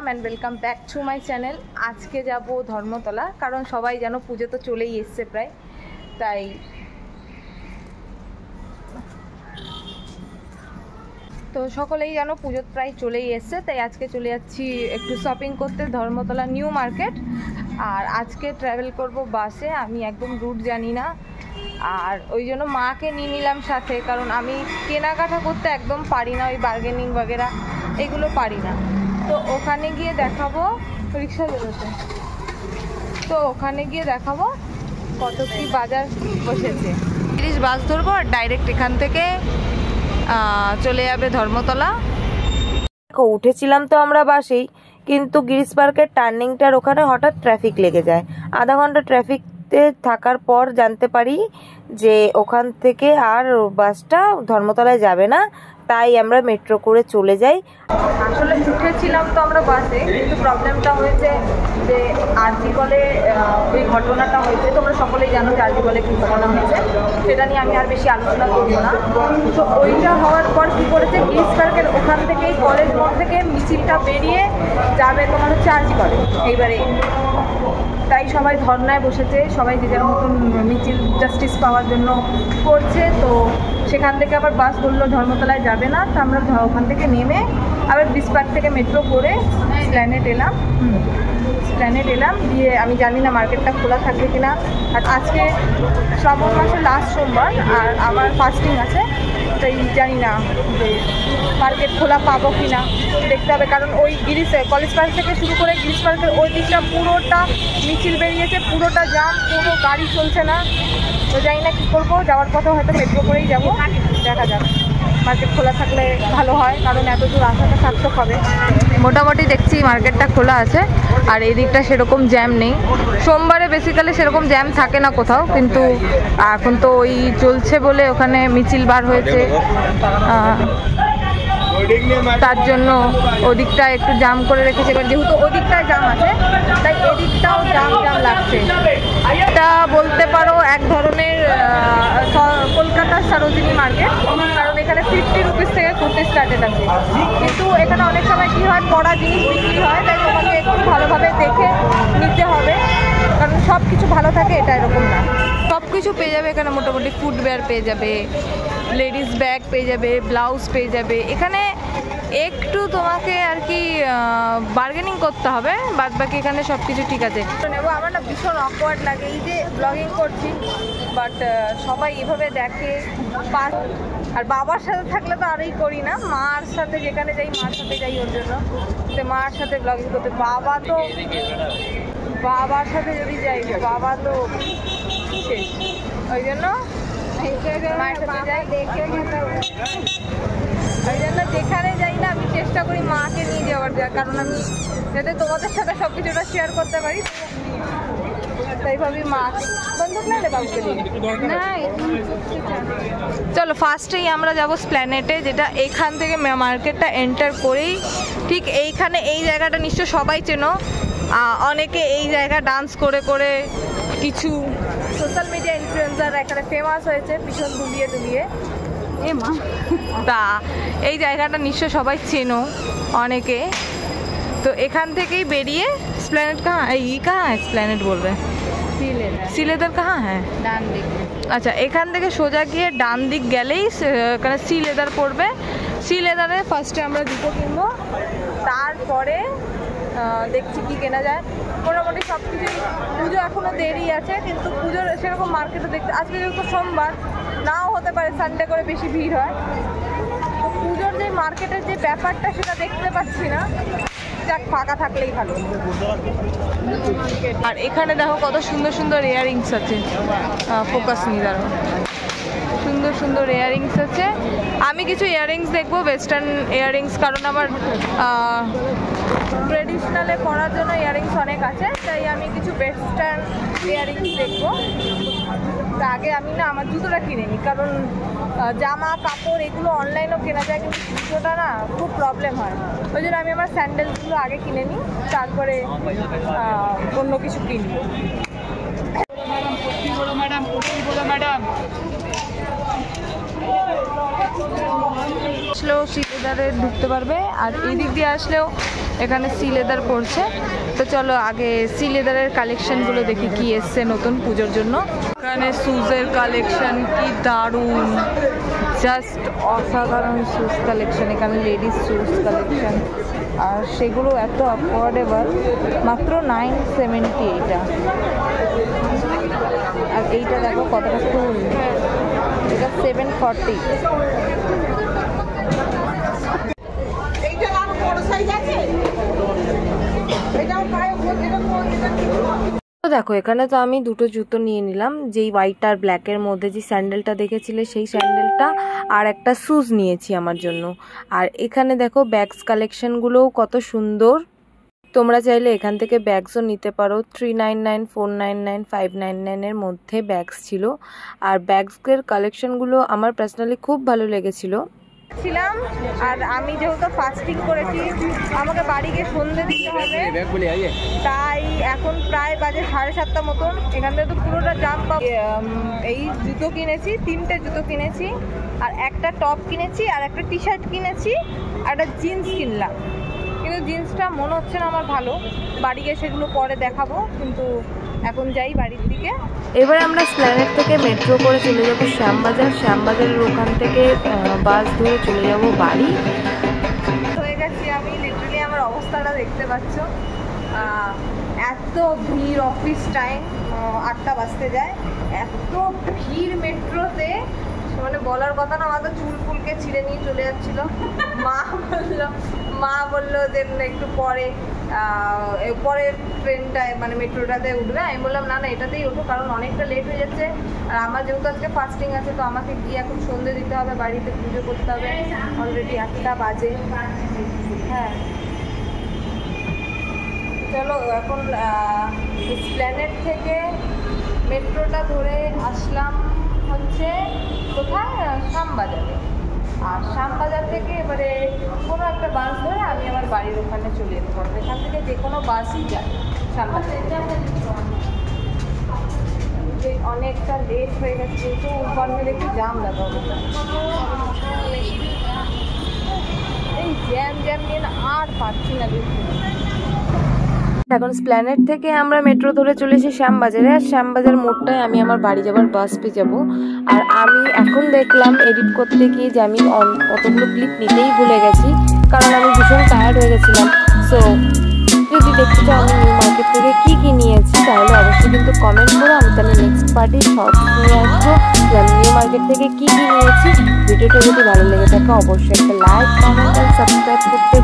আসসালাম and welcome back to my channel. আজকে যাব ধর্মতলা, কারণ সবাই জানো পুজো তো চলেই এসছে প্রায়, তাই তো সকলেই জানো পুজো প্রায় চলেই এসছে, তাই আজকে চলে যাচ্ছি একটু শপিং করতে ধর্মতলা নিউ মার্কেট। আর আজকে ট্রাভেল করব বাসে, আমি একদম রুট জানি না, আর ওই জন্য মাকে নিয়ে নিলাম সাথে, কারণ আমি কেনাকাটা করতে একদম পারি না, ওই বার্গেনিং বগেরা এগুলো পারি না। তো ওখানে গিয়ে দেখাবো, রিক্সা বেরোতে, তো ওখানে গিয়ে দেখাবো কত কি বাজার বসেছে। 30 বাস ধরবো আর ডাইরেক্ট এখান থেকে চলে যাবে ধর্মতলা। উঠেছিলাম তো আমরা বাসেই, কিন্তু গিরিশ পার্কের টার্নিংটার ওখানে হঠাৎ ট্রাফিক লেগে যায়। আধা ঘন্টা ট্রাফিকতে থাকার পর জানতে পারি যে ওখান থেকে আর বাসটা ধর্মতলায় যাবে না, তাই আমরা মেট্রো করে চলে যাই। আসলে উঠেছিলাম তো আমরা বাসে, কিন্তু প্রবলেমটা হয়েছে যে আরজি কলে ওই ঘটনাটা হয়েছে, তোমরা সকলেই জানো যে আরজি কলে কী ঘটনা হয়েছে, সেটা নিয়ে আমি আর বেশি আলোচনা করবো না। তো ওইটা হওয়ার পর কী করেছে, গিরিশ পার্কের ওখান থেকেই কলেজ মোড় থেকে মিছিলটা বেরিয়ে যাবে তোমার হচ্ছে আরজি কলে। এইবারে তাই সবাই ধর্নায় বসেছে, সবাই যে যার মতন মিছিল জাস্টিস পাওয়ার জন্য করছে। তো সেখান থেকে আবার বাস বললো ধর্মতলায় যাবে না, তো আমরা ওখান থেকে নেমে আবার গিরিশ পার্ক থেকে মেট্রো করে স্প্ল্যানেড এলাম। দিয়ে আমি জানি না মার্কেটটা খোলা থাকবে কিনা, আর আজকে শ্রাবণ মাসের লাস্ট সোমবার আর আমার ফাস্টিং আছে, তাই জানি না যে মার্কেট খোলা পাবো কি না, দেখতে হবে। কারণ ওই কলেজ পার্ক থেকে শুরু করে গিরিশ পার্কের ওই দিকটা পুরোটা মিছিল বেরিয়েছে, পুরোটা জাম, পুরো গাড়ি চলছে না। তো জানি না কী করবো, যাওয়ার পথে হয়তো মেট্রো করেই যাবো, দেখা যাক। মার্কেট খোলা থাকলে ভালো হয়, কারণ এত দূর আসাটা সার্থক হবে। মোটামুটি দেখছি মার্কেটটা খোলা আছে, আর এই দিকটা সেরকম জ্যাম নেই। সোমবারে বেসিক্যালি সেরকম জ্যাম থাকে না কোথাও, কিন্তু এখন তো ওই চলছে বলে ওখানে মিছিল বার হয়েছে, তার জন্য ওদিকটা একটু জাম করে রেখেছে। এবার যেহেতু ওদিকটায় জাম আছে, তাই এদিকটাও জাম লাগছে। এটা বলতে পারো এক ধরনের কলকাতার সরোজিনী মার্কেট, কারণ এখানে 50 রুপিস থেকে কুর্তি স্টার্টেড আছে। কিন্তু এখানে অনেক সময় কী হয়, পড়া জিনিস বিক্রি হয়, তাই তোমাকে একটু ভালোভাবে দেখে নিতে হবে, কারণ সব কিছু ভালো থাকে এটা এরকম না। সব কিছু পেয়ে যাবে এখানে, মোটামুটি ফুটওয়্যার পেয়ে যাবে, লেডিস ব্যাগ পেয়ে যাবে, ব্লাউজ পেয়ে যাবে। এখানে একটু তোমাকে আর কি বার্গেনিং করতে হবে, বাদ বাকি এখানে সব কিছু ঠিক আছে। নেবো, আমার না ভীষণ অকওয়ার্ড লাগে এই যে ব্লগিং করছি, বাট সবাই এভাবে দেখে। আর বাবার সাথে থাকলে তো আরই করি না, মার সাথে যেখানে যাই মার সাথে যাই ওর জন্য, তো মার সাথে ব্লগিং করতে। বাবার সাথে যদি যাই, বাবা তো শেষ, ওই জন্য মায়ের সাথে যাই। ওই জন্য যেখানে যাই না আমি চেষ্টা করি মাকে নিয়ে যাওয়ার, কারণ আমি যাতে তোমাদের সাথে সব কিছুটা শেয়ার করতে পারি, তাই ভাবি মাকে। বন্দুক না রে বাবুকে দিয়ে না। চলো ফার্স্টেই আমরা যাব স্প্ল্যানেটে, যেটা এইখান থেকে মার্কেটটা এন্টার করেই ঠিক এইখানে, এই জায়গাটা নিশ্চয় সবাই চেনো। অনেকে এই জায়গা ডান্স করে করে কিছু সোশ্যাল মিডিয়া ইনফ্লুয়েন্সার এখানে ফেমাস হয়েছে, পিছন দুলিয়ে তা এই জায়গাটা নিশ্চয় সবাই চেনো অনেকে। তো এখান থেকেই বেরিয়ে স্প্ল্যানেট কাহা স্প্ল্যানেট বলবে সিলেদার কাহা হ্যাঁ ডান দিক। আচ্ছা, এখান থেকে সোজা গিয়ে ডান দিক গেলেই এখানে সি লেদার পড়বে। সি লেদারে ফার্স্টে আমরা জুতো কিনবো, তারপরে দেখছি কি কেনা যায়। মোটামুটি সব কিছু, পুজো এখনও দেরি আছে, কিন্তু পুজোর সেরকম মার্কেটও দেখতে, আজকে যেহেতু সোমবার নাও হতে পারে, সানডে করে বেশি ভিড় হয়, তো পুজোর যে মার্কেটের যে ব্যাপারটা সেটা দেখতে পাচ্ছি না। যাক, ফাঁকা থাকলেই ভালো। আর এখানে দেখো কত সুন্দর সুন্দর ইয়াররিংস আছে, ফোকাস নিয়ে দাঁড়ো, সুন্দর সুন্দর ইয়াররিংস আছে। আমি কিছু ইয়াররিংস দেখবো, ওয়েস্টার্ন ইয়াররিংস, কারণ আমার ট্রেডিশনালে পরার জন্য ইয়াররিংস অনেক আছে, তাই আমি কিছু ওয়েস্টার্ন ইয়াররিংস দেখবো। তা আগে আমি না আমার জুতোটা কিনে নিই, কারণ জামা কাপড় এগুলো অনলাইনেও কেনা যায়, কিন্তু জুতোটা না খুব প্রবলেম হয়, ওই জন্য আমি আমার স্যান্ডেলসগুলো আগে কিনে নিই, তারপরে অন্য কিছু কিনি। ম্যাডাম আসলেও সিলেদারে ঢুকতে পারবে, আর এই দিক দিয়ে আসলেও এখানে সি লেদার পড়ছে। তো চলো আগে সি লেদারের কালেকশনগুলো দেখি কি এসছে নতুন পুজোর জন্য। এখানে শুজের কালেকশন কি দারুণ, জাস্ট অসাধারণ শুজ কালেকশন। এখানে লেডিস শুজ কালেকশন, আর সেগুলো এত অ্যাফোর্ডেবল, মাত্র 970 এইটা। আর এইটা দেখো কতটা ফুল, এটা 740। তো দেখো এখানে তো আমি দুটো জুতো নিয়ে নিলাম, যেই হোয়াইট আর ব্ল্যাকের মধ্যে যে স্যান্ডেলটা দেখেছিলে সেই স্যান্ডেলটা, আর একটা শুজ নিয়েছি আমার জন্য। আর এখানে দেখো ব্যাগস কালেকশনগুলোও কত সুন্দর। তোমরা চাইলে এখান থেকে ব্যাগসও নিতে পারো। 399, 499, 599 এর মধ্যে ব্যাগস ছিল। আর ব্যাগসের কালেকশনগুলো আমার পার্সোনালি খুব ভালো লেগেছিল। ছিলাম আর আমি যেহেতু ফাস্টিং করেছি, আমাকে বাড়ি গিয়ে সন্ধে দিতে হবে, তাই এখন প্রায় বাজে 7:30 মতন। এখান থেকে তো পুরোটা জাম পাবো। এই জুতো কিনেছি, 3টে জুতো কিনেছি, আর একটা টপ কিনেছি, আর একটা টি শার্ট কিনেছি, আর একটা জিন্স কিনলাম। কিন্তু জিন্সটা মনে হচ্ছে না আমার ভালো, বাড়ি গিয়ে সেগুলো পরে দেখাবো। কিন্তু এখন যাই বাড়ির দিকে। এবার আমরা স্প্ল্যানেড থেকে মেট্রো করে চলে যাব শ্যামবাজার। শ্যামবাজারের ওখান থেকে বাস ধরে চলে যাব বাড়ি। হয়ে গেছি আমি, লিটারালি আমার অবস্থাটা দেখতে পাচ্ছ। এত ভিড়, অফিস টাইম 8টা বাজতে যায়, এত ভিড় মেট্রোতে, মানে বলার কথা না। আমার তো চুল ফুলকে ছিঁড়ে নিয়ে চলে যাচ্ছিল। মা বললো যে একটু পরে পরের ট্রেনটায় মানে মেট্রোটাতে উঠবে। আমি বললাম না না, এটাতেই উঠো, কারণ অনেকটা লেট হয়ে যাচ্ছে। আর আমার যেহেতু আজকে ফাস্টিং আছে, তো আমাকে গিয়ে এখন সন্ধে দিতে হবে, বাড়িতে পুজো করতে হবে। অলরেডি 8টা বাজে। হ্যাঁ চলো এখন স্প্ল্যানেড থেকে মেট্রোটা ধরে আসলাম হচ্ছে কোথায়, শ্যামবাজারে। আর শ্যামবাজার থেকে এবারে কোনো একটা বাস ধরে আমি আমার বাড়ির ওখানে চলে যেতে পারবো। এখান থেকে যে কোনো বাসই যায় শ্যামবাজার। অনেকটা লেট হয়ে গেছে, যেহেতু উপর একটু জাম লাগা, এই জ্যাম নিয়ে না আর পাচ্ছি না দেখতে। এখন স্প্ল্যানেড থেকে আমরা মেট্রো ধরে চলেছি শ্যামবাজারে। আর শ্যামবাজার মোড়টায় আমি আমার বাড়ি যাবার বাস পেয়ে যাবো। আর আমি এখন দেখলাম এডিট করতে গিয়ে যে আমি কতগুলো ক্লিপ নিতেই ভুলে গেছি, কারণ আমি ভীষণ টায়ার্ড হয়ে গেছিলাম। সো যদি দেখতে চাও আমি নিউ মার্কেট থেকে কী নিয়েছি, তাহলে অবশ্যই কিন্তু কমেন্ট করো। আমি তাহলে নেক্সট পার্টি শর্টস নিয়ে আসবো যে আমি নিউ মার্কেট থেকে কী নিয়েছি। ভিডিওটা যদি ভালো লেগে থাকে অবশ্যই একটা লাইক, কমেন্ট আর সাবস্ক্রাইব করতে